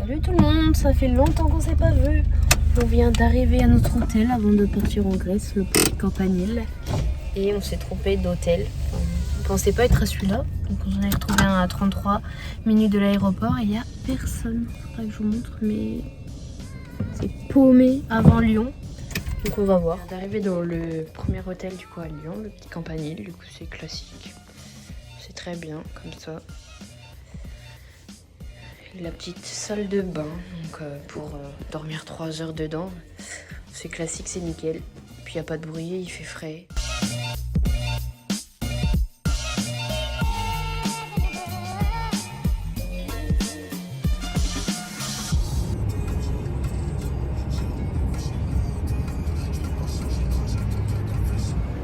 Salut tout le monde, ça fait longtemps qu'on s'est pas vu. On vient d'arriver à notre hôtel avant de partir en Grèce, le petit Campanile. Et on s'est trompé d'hôtel. On pensait pas être à celui-là. Donc on en a retrouvé un à 33 minutes de l'aéroport et il n'y a personne. Faudrait que je vous montre, mais c'est paumé avant Lyon. Donc on va voir. On est arrivé dans le premier hôtel du coup à Lyon, le petit Campanile. Du coup c'est classique. C'est très bien comme ça. La petite salle de bain, donc pour dormir 3 heures dedans, c'est classique, c'est nickel. Puis il n'y a pas de bruit, il fait frais.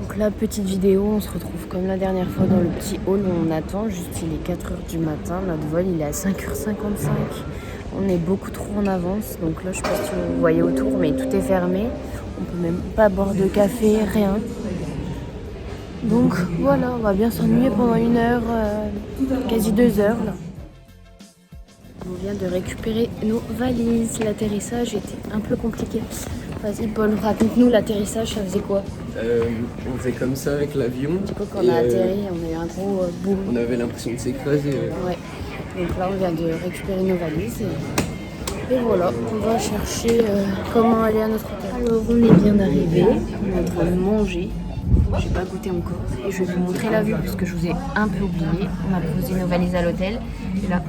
Donc là, petite vidéo, on se retrouve comme la dernière fois dans le petit hall où on attend. Juste il est 4h du matin, notre vol il est à 5h55. On est beaucoup trop en avance, donc là je sais pas si vous voyez autour, mais tout est fermé. On peut même pas boire de café, rien. Donc voilà, on va bien s'ennuyer pendant 1 heure, quasi 2 heures là. On vient de récupérer nos valises. L'atterrissage était un peu compliqué. Vas-y Paul, raconte-nous l'atterrissage, ça faisait quoi? On faisait comme ça avec l'avion. Du coup, quand on a atterri, on a eu un gros boom. On avait l'impression de s'écraser. Ouais. Donc là, on vient de récupérer nos valises. Et voilà, on va chercher comment aller à notre hôtel. Alors, on est bien arrivé. On est en train de manger. J'ai pas goûté encore. Et je vais vous montrer la vue parce que je vous ai un peu oublié. On a posé nos valises à l'hôtel. Et là,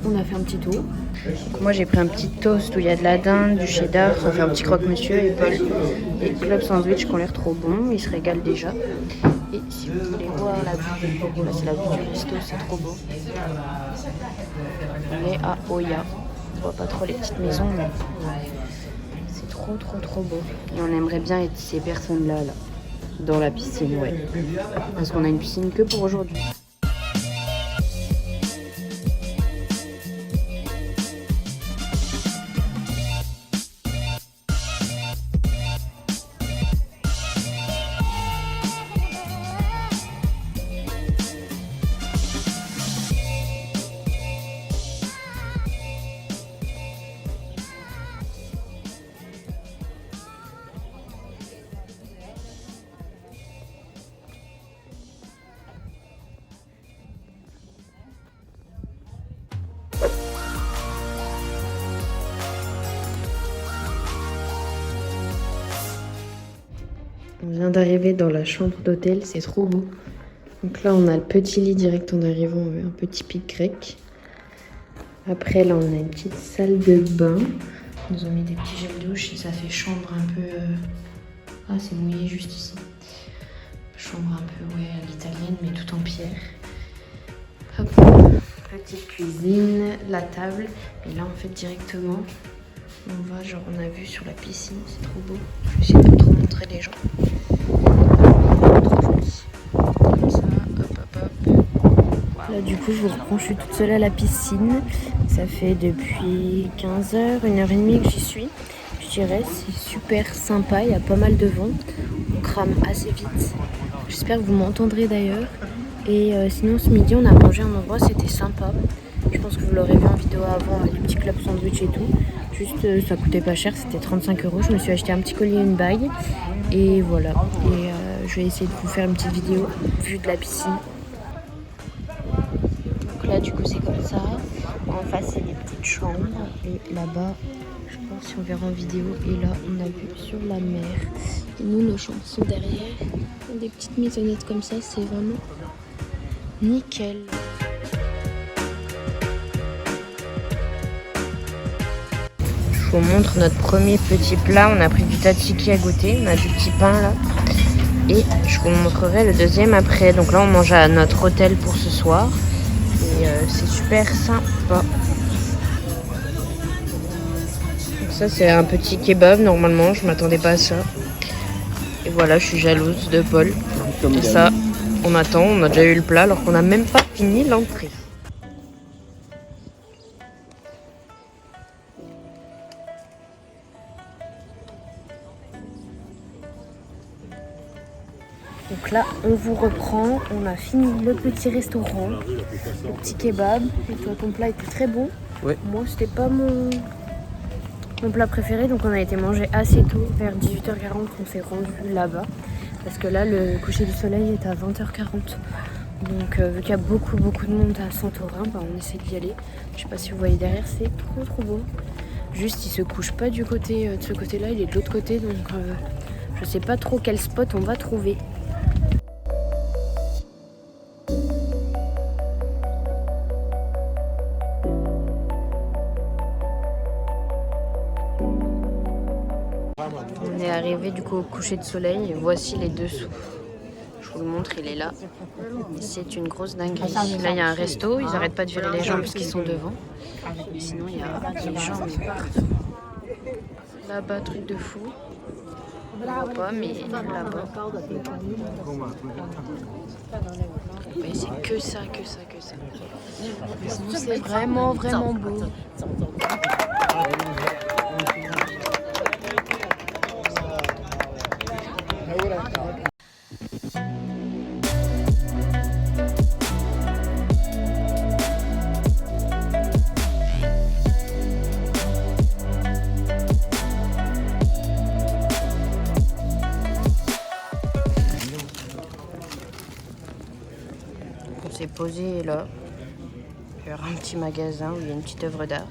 on a fait un petit tour. Donc moi j'ai pris un petit toast où il y a de la dinde, du cheddar, on fait un petit croque-monsieur et Paul et club sandwich qui ont l'air trop bon, ils se régalent déjà. Et si vous voulez voir la vue, là c'est la vue du resto, c'est trop beau. On est à Oya, on voit pas trop les petites maisons mais c'est trop beau. Et on aimerait bien être ces personnes là, dans la piscine, ouais. Parce qu'on a une piscine que pour aujourd'hui. On vient d'arriver dans la chambre d'hôtel, c'est trop beau. Donc là, on a le petit lit direct en arrivant, un petit pic grec. Après, là, on a une petite salle de bain. Ils nous ont mis des petits gels douche et ça fait chambre un peu... Ah, c'est mouillé juste ici. Chambre un peu, ouais, à l'italienne, mais tout en pierre. Hop, petite cuisine, la table. Et là, en fait, directement, on va, genre, on a vu sur la piscine, c'est trop beau. Je vais essayer de trop montrer les gens. Trop joli. Comme ça, hop. Là, du coup, je vous reprends, je suis toute seule à la piscine. Ça fait depuis 15h, 1h30 que j'y suis. Je dirais, c'est super sympa, il y a pas mal de vent. On crame assez vite. J'espère que vous m'entendrez d'ailleurs. Et sinon, ce midi, on a mangé un endroit, c'était sympa. Je pense que vous l'aurez vu en vidéo avant, les petits clubs sandwich et tout. Juste, ça coûtait pas cher, c'était 35 €. Je me suis acheté un petit collier et une bague. Et voilà. Et je vais essayer de vous faire une petite vidéo vue de la piscine. Donc là, du coup, c'est comme ça. En face, c'est des petites chambres. Et là-bas, je pense si on verra en vidéo. Et là, on a vu sur la mer. Et nous, nos chambres sont derrière. Des petites maisonnettes comme ça, c'est vraiment nickel. Je vous montre notre premier petit plat. On a pris du tzatziki à goûter. On a du petit pain là. Et je vous montrerai le deuxième après. Donc là, on mange à notre hôtel pour ce soir. Et c'est super sympa. Donc ça, c'est un petit kebab. Normalement, je m'attendais pas à ça. Et voilà, je suis jalouse de Paul. Et ça, on attend. On a déjà eu le plat alors qu'on n'a même pas fini l'entrée. Donc là, on vous reprend. On a fini le petit restaurant, le petit kebab. Et toi, ton plat était très bon. Ouais. Moi, c'était pas mon plat préféré, donc on a été manger assez tôt, vers 18h40, on s'est rendu là-bas. Parce que là, le coucher du soleil est à 20h40. Donc vu qu'il y a beaucoup de monde à Santorin, bah, on essaie d'y aller. Je sais pas si vous voyez derrière, c'est trop beau. Juste, il se couche pas du côté de ce côté-là, il est de l'autre côté, donc je sais pas trop quel spot on va trouver. On est arrivé du coup au coucher de soleil et voici les dessous. Je vous le montre, il est là. C'est une grosse dinguerie. Là, il y a un resto, ils arrêtent pas de virer les gens parce qu'ils sont devant. Et sinon, il y a des gens mais partout. Là-bas, truc de fou. On voit pas, mais là-bas. Et c'est que ça. Mais sinon, c'est vraiment beau. On s'est posé là, vers un petit magasin où il y a une petite œuvre d'art.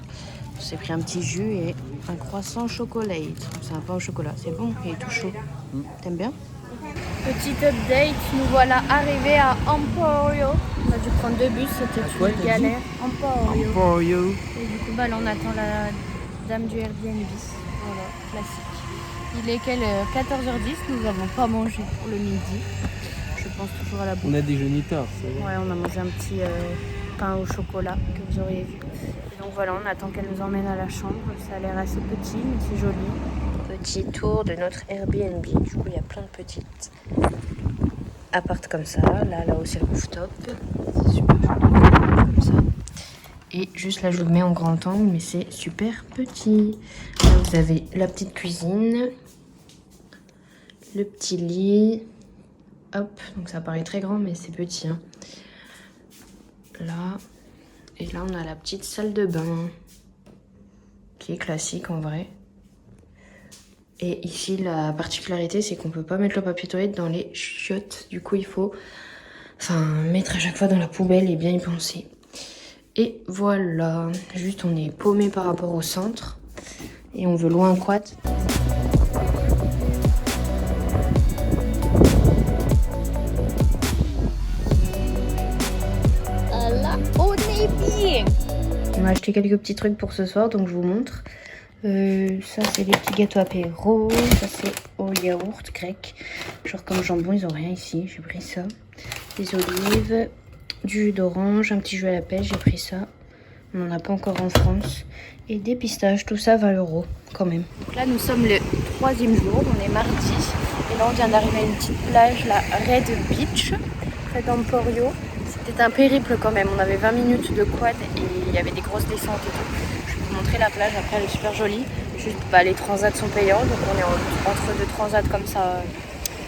On s'est pris un petit jus et un croissant chocolat. C'est un pain au chocolat, c'est bon, il est tout chaud. T'aimes bien? Petite update, nous voilà arrivés à Emporio. On a dû prendre 2 bus, c'était une galère. Emporio. Et du coup, bah, là, on attend la dame du Airbnb. Voilà, classique. Il est quelle heure? 14h10, nous n'avons pas mangé pour le midi. Je pense toujours à la bouffe. On a déjeuné tard, c'est vrai. Ouais, on a mangé un petit pain au chocolat que vous auriez vu. Et donc voilà, on attend qu'elle nous emmène à la chambre. Ça a l'air assez petit, mais c'est joli. Petit tour de notre Airbnb. Du coup, il y a plein de petites appart comme ça. Là-haut, c'est le rooftop. C'est super joli, comme ça. Et juste là, je vous le mets en grand angle, mais c'est super petit. Là, vous avez la petite cuisine, le petit lit. Hop, donc ça paraît très grand, mais c'est petit. Hein. Là, et là, on a la petite salle de bain, qui est classique en vrai. Et ici, la particularité, c'est qu'on peut pas mettre le papier toilette dans les chiottes. Du coup, il faut mettre à chaque fois dans la poubelle et bien y penser. Et voilà, juste on est paumé par rapport au centre. Et on veut louer un quad. Là, on est bien. On a acheté quelques petits trucs pour ce soir, donc je vous montre. Ça c'est les petits gâteaux apéro, ça c'est au yaourt grec, genre comme jambon, ils ont rien ici, j'ai pris ça. Des olives, du jus d'orange, un petit jus à la pêche, j'ai pris ça. On n'en a pas encore en France. Et des pistaches, tout ça 20 € quand même. Donc là nous sommes le 3e jour, on est mardi. Et là on vient d'arriver à une petite plage, la Red Beach, près d'Emporio. C'était un périple quand même, on avait 20 minutes de quad et il y avait des grosses descentes et tout. Montrer la plage, après elle est super jolie. Juste les transats sont payants, donc on est entre 2 transats comme ça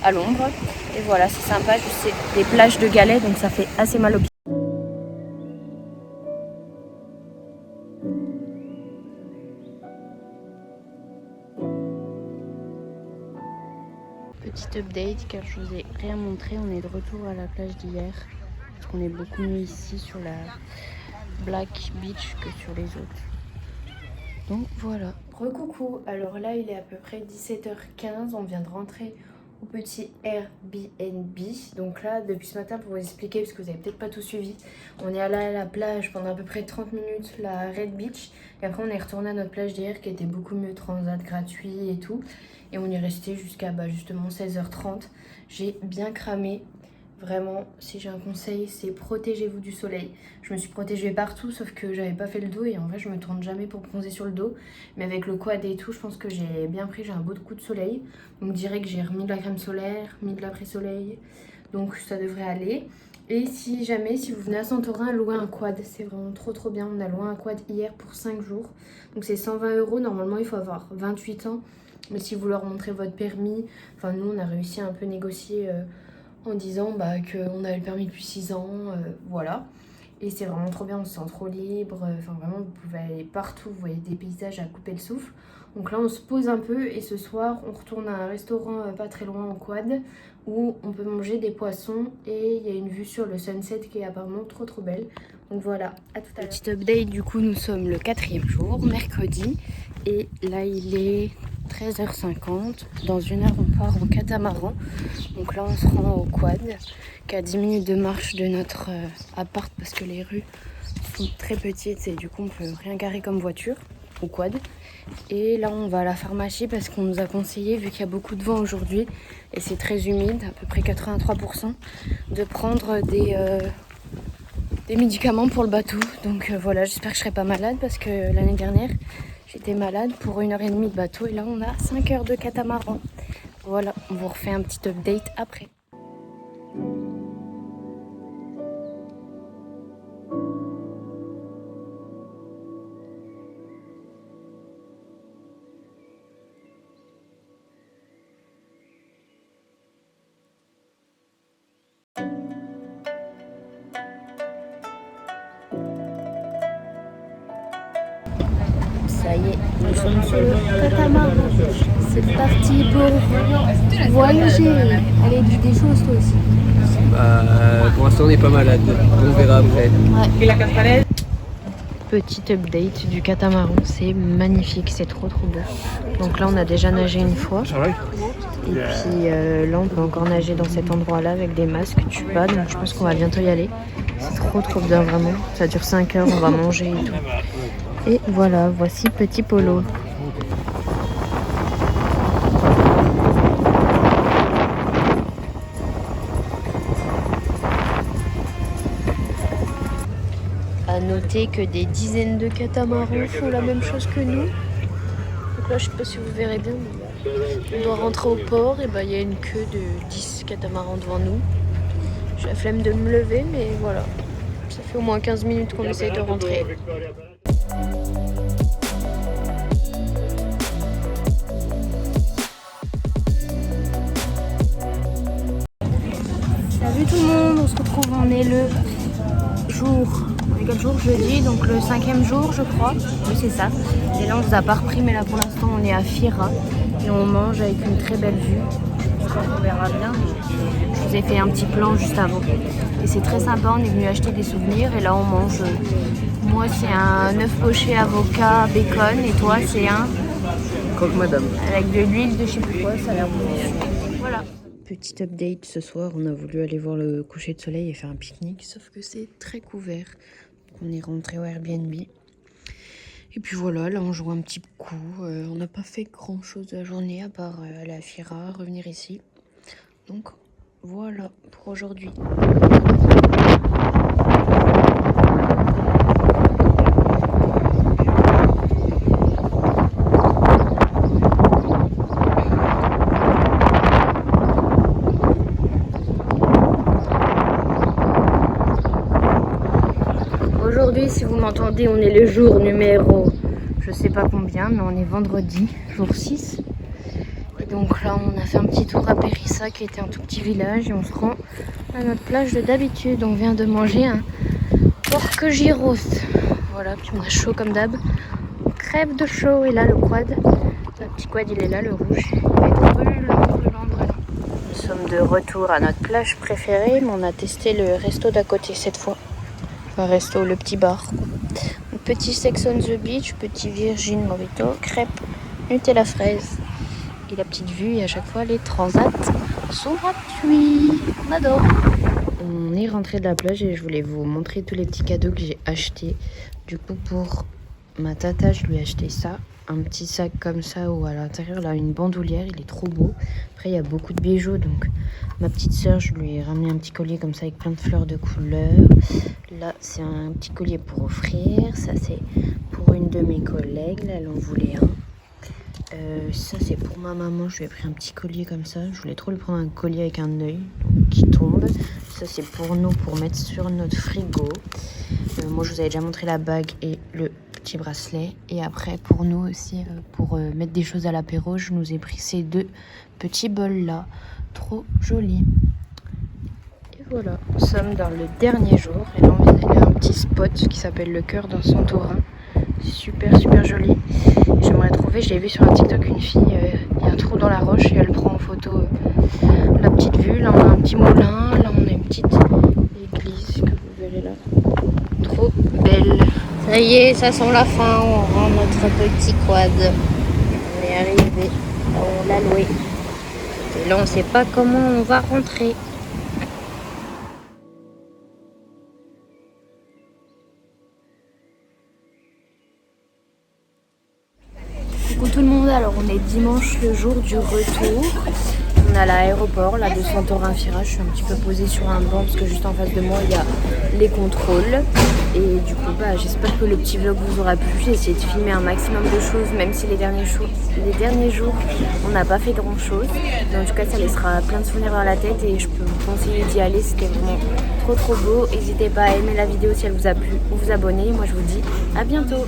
à l'ombre. Et voilà, c'est sympa, juste c'est des plages de galets, donc ça fait assez mal aux pieds. Petite update car je vous ai rien montré, on est de retour à la plage d'hier. Parce qu'on est beaucoup mieux ici sur la Black Beach que sur les autres. Donc voilà. Recoucou, alors là il est à peu près 17h15, on vient de rentrer au petit Airbnb. Donc là depuis ce matin pour vous expliquer parce que vous avez peut-être pas tout suivi, on est allé à la plage pendant à peu près 30 minutes, la Red Beach. Et après on est retourné à notre plage d'hier qui était beaucoup mieux, transat gratuit et tout. Et on y est resté jusqu'à justement 16h30. J'ai bien cramé. Vraiment, si j'ai un conseil, c'est protégez-vous du soleil. Je me suis protégée partout, sauf que j'avais pas fait le dos et en vrai, je me tourne jamais pour bronzer sur le dos. Mais avec le quad et tout, je pense que j'ai bien pris, j'ai un beau coup de soleil. Donc direct, j'ai remis de la crème solaire, mis de l'après-soleil. Donc ça devrait aller. Et si jamais, si vous venez à Santorin, louer un quad, c'est vraiment trop bien. On a loué un quad hier pour 5 jours. Donc c'est 120 €. Normalement, il faut avoir 28 ans. Mais si vous leur montrez votre permis, nous, on a réussi à un peu négocier... en disant qu'on avait le permis depuis 6 ans, voilà. Et c'est vraiment trop bien, on se sent trop libre. Enfin vraiment, vous pouvez aller partout, vous voyez des paysages à couper le souffle. Donc là, on se pose un peu et ce soir, on retourne à un restaurant pas très loin en quad où on peut manger des poissons et il y a une vue sur le sunset qui est apparemment trop belle. Donc voilà, à tout à l'heure. Petit update, du coup, nous sommes le 4e jour, mercredi. Et là, il est 13h50. Dans une heure, on part en catamaran. Donc là, on se rend au quad, qui est à 10 minutes de marche de notre appart parce que les rues sont très petites et du coup, on peut rien garer comme voiture au quad. Et là, on va à la pharmacie parce qu'on nous a conseillé, vu qu'il y a beaucoup de vent aujourd'hui et c'est très humide, à peu près 83%, de prendre des médicaments pour le bateau. Donc voilà, j'espère que je serai pas malade parce que l'année dernière, j'étais malade pour 1h30 de bateau et là, on a 5 heures de catamaran. Voilà, on vous refait un petit update après. Ça y est, nous sommes sur le catamaran. C'est parti pour voyager. Allez, dis des choses toi aussi. Pour l'instant on n'est pas malade, on verra après. Ouais. Petit update du catamaran, c'est magnifique, c'est trop beau. Donc là on a déjà nagé une fois. Et puis là on peut encore nager dans cet endroit là avec des masques, tuba, donc je pense qu'on va bientôt y aller. C'est trop bien vraiment, ça dure 5 heures, on va manger et tout. Et voilà, voici Petit Polo. À noter que des dizaines de catamarans font la même chose que nous. Donc là, je sais pas si vous verrez bien, mais on doit rentrer au port et il y a une queue de 10 catamarans devant nous. J'ai la flemme de me lever, mais voilà. Ça fait au moins 15 minutes qu'on essaye de rentrer. Salut tout le monde, on se retrouve, on est le jour, on est quel jour? Jeudi, donc le 5e jour je crois, oui c'est ça. Et là on nous a pas repris, mais là pour l'instant on est à Fira et on mange avec une très belle vue. J'espère qu'on verra bien. Je vous ai fait un petit plan juste avant. Et c'est très sympa, on est venu acheter des souvenirs et là on mange. Moi c'est un œuf poché avocat bacon et toi c'est un Croque madame. avec de l'huile de je sais plus quoi, ça a l'air bon. Voilà. Petit update, ce soir on a voulu aller voir le coucher de soleil et faire un pique-nique, sauf que c'est très couvert. Donc on est rentré au Airbnb. Et puis voilà, là on joue un petit coup. On n'a pas fait grand chose de la journée à part aller à Fira, revenir ici. Donc voilà pour aujourd'hui. Aujourd'hui, si vous m'entendez, on est le jour numéro, je sais pas combien, mais on est vendredi, jour 6. Et donc là, on a fait un petit tour à Périssa, qui était un tout petit village, et on se rend à notre plage de d'habitude. On vient de manger un porc gyros. Voilà, puis on a chaud comme d'hab. On crève de chaud, et là, le quad, le petit quad, il est là, le rouge. Il va être brûlant. Nous sommes de retour à notre plage préférée, mais on a testé le resto d'à côté cette fois. Enfin, resto, le petit bar. Petit Sex on the Beach, petit Virgin Mojito, crêpes, Nutella fraise. Et la petite vue, et à chaque fois les transats sont gratuits. On adore. On est rentré de la plage et je voulais vous montrer tous les petits cadeaux que j'ai achetés. Du coup, pour ma tata, je lui ai acheté ça. Un petit sac comme ça où à l'intérieur, là, une bandoulière, il est trop beau. Après, il y a beaucoup de bijoux, donc ma petite soeur, je lui ai ramené un petit collier comme ça avec plein de fleurs de couleur. Là, c'est un petit collier pour offrir. Ça, c'est pour une de mes collègues. Là, elle en voulait un. Ça, c'est pour ma maman. Je lui ai pris un petit collier comme ça. Je voulais trop lui prendre un collier avec un œil qui tombe. Ça, c'est pour nous, pour mettre sur notre frigo. Moi, je vous avais déjà montré la bague et le petit bracelet. Et après, pour nous aussi, pour mettre des choses à l'apéro, je nous ai pris ces deux petits bols-là. Trop jolis. Et voilà, nous sommes dans le dernier jour. Et là, on vient d'aller à un petit spot qui s'appelle le cœur d'un Santorin. Super super joli. J'aimerais trouver, j'ai vu sur un TikTok une fille, il y a un trou dans la roche et elle prend en photo la petite vue. Là on a un petit moulin, là on a une petite église que vous verrez là. Trop belle. Ça y est, ça sent la fin, on rend notre petit quad. On est arrivé, on l'a loué. Et là on sait pas comment on va rentrer. Coucou tout le monde, alors on est dimanche, le jour du retour. On est à l'aéroport là de Santorin-Fira. Je suis un petit peu posée sur un banc parce que juste en face de moi il y a les contrôles. Et du coup j'espère que le petit vlog vous aura plu. J'ai essayé de filmer un maximum de choses, même si les derniers jours on n'a pas fait grand chose. Mais en tout cas ça laissera plein de souvenirs dans la tête et je peux vous conseiller d'y aller, c'était vraiment trop beau. N'hésitez pas à aimer la vidéo si elle vous a plu ou vous abonner. Moi je vous dis à bientôt.